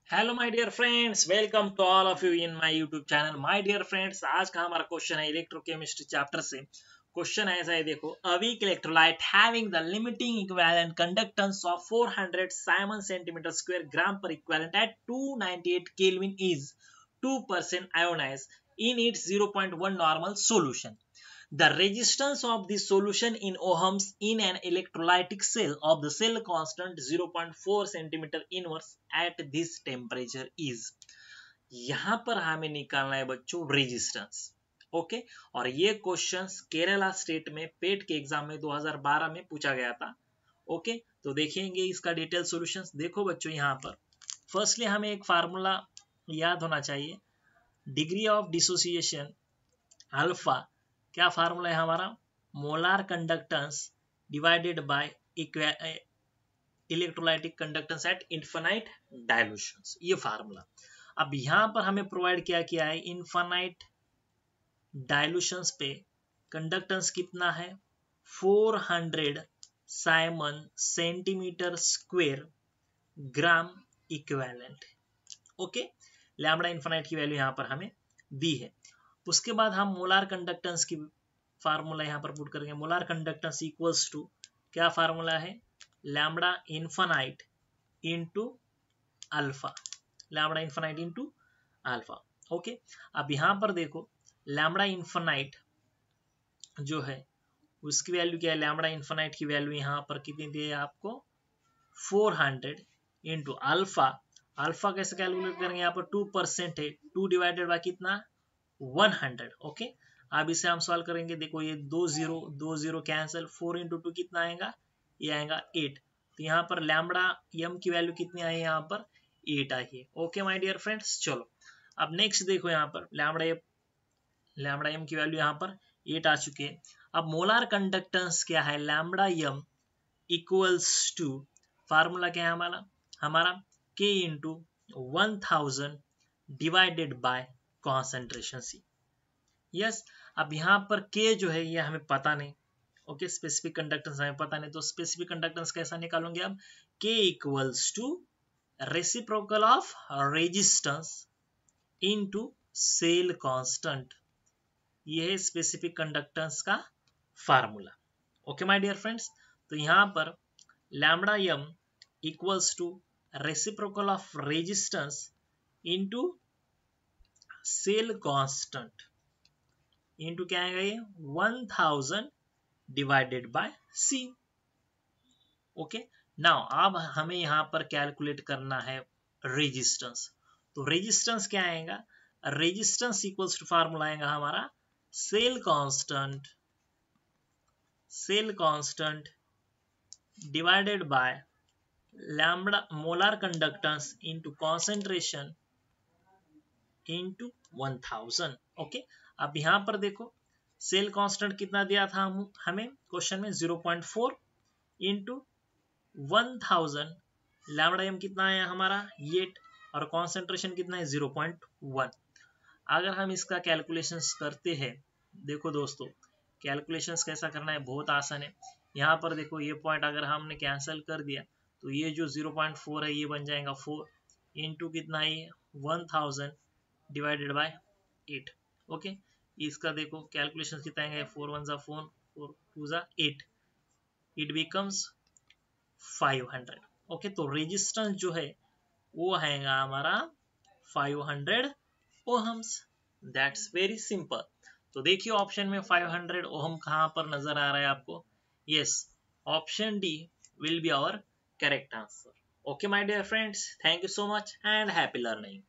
Hello my dear friends, welcome to all of you in my YouTube channel. My dear friends, आज का हमारा question है electrochemistry chapter से। Question ऐसा है, देखो, a weak electrolyte having the limiting equivalent conductance of 400 siemens centimetre square gram per equivalent at 298 kelvin is 2% ionised in its 0.1 normal solution. The resistance of the solution in ohms in an electrolytic cell of the cell constant 0.4 centimeter inverse at this temperature is. यहां पर हमें निकालना है बच्चों resistance. Okay, और ये questions Kerala state में पेट के एग्जाम में 2012 में पूछा गया था। ओके, तो देखेंगे इसका डिटेल सॉल्यूशंस। देखो बच्चों, यहां पर फर्स्टली हमें एक फार्मूला याद होना चाहिए, डिग्री ऑफ डिसोसिएशन अल्फा। क्या फार्मूला है हमारा? Molar conductance divided by electrolytic conductance eight infinite dilutions, ये फार्मूला। अब यहां पर हमें प्रोवाइड किया है इनफाइनाइट डाइल्यूशंस पे कंडक्टेंस कितना है? 400 siemens centimetre square gram equivalent. Okay, lambda infinite की वैल्यू यहां पर हमें दी है। उसके बाद हम मोलार कंडक्टेंस की फार्मूला यहां पर पुट करेंगे। मोलार कंडक्टेंस इक्वल्स टू, क्या फार्मूला है? Lambda infinite into alpha, lambda infinite into alpha. Okay, अब यहां पर देखो, लैम्बडा इनफाइनाइट जो है उसकी वैल्यू क्या है? लैम्बडा इनफाइनाइट की वैल्यू यहां पर कितनी दी है आपको? 400 इंटू अल्फा। अल्फा कैसे कैलकुलेट करेंगे? यहाँ पर 2% है, 2 डिवाइडेड बाय कितना? 100। ओके, अब इसे हम सॉल्व करेंगे। देखो, ये दो जीरो कैंसिल, 4 इंटू 2 कितना आएगा? ये आएगा 8। तो यहाँ पर लैम्बडा एम की वैल्यू कितनी आई है? यहाँ पर 8 आई है। ओके माय डियर फ्रेंड्स, चलो अब नेक्स्ट देखो, यहाँ पर लैम्बडा एम की वैल्यू यहाँ पर 8 आ चुकी है। अब मोलार कंडक्टेंस क्या है? Lambda M equals to, formula क्या है हमारा K into 1000 divided by concentration C। Yes, अब यहाँ पर K जो है ये हमें पता नहीं। ओके, स्पेसिफिक कंडक्टेंस हमें पता नहीं, तो स्पेसिफिक कंडक्टेंस कैसा निकालूंगे? अब K equals to reciprocal of resistance into cell constant. ये है स्पेसिफिक कंडक्टेंस का formula. Okay my dear friends, तो यहाँ पर lambda M equals to reciprocal of resistance into cell constant into क्या आएगा? ये 1000 divided by C। Okay, now अब हमें यहां पर कैलकुलेट करना है रेजिस्टेंस। तो रेजिस्टेंस क्या आएगा? रेजिस्टेंस इक्वल्स टू फार्मूला आएगा हमारा cell constant divided by lambda molar conductance into concentration into 1000। Okay, अब यहां पर देखो, सेल कांस्टेंट कितना दिया था हमें क्वेश्चन में? 0.4 इंटू 1000। लैम्बडा एम कितना है हमारा? 8, और कॉन्सेंट्रेशन कितना है? 0.1। अगर हम इसका कैलकुलेशंस करते हैं, देखो दोस्तों, कैलकुलेशंस कैसा करना है? बहुत आसान है। यहाँ पर देखो, ये पॉइंट अगर हमने कैंसिल कर दिया तो ये जो 0.4 है ये बन जाएगा 4 इंटू कितना है? 1000 डिवाइडेड बाय 8। ओके, इसका देखो कैलकुलेशन कितना आएगा? 4 1 जा 4, 4 2 जा 8, इट बिकम्स 500। ओके, तो रेजिस्टेंस जो है वो आएगा हमारा 500 ओहम्स। That's very simple. तो देखिए ऑप्शन में 500 ओहम कहां पर नजर आ रहा है आपको? Yes, option D will be our correct answer. Okay my dear friends, thank you so much and happy learning.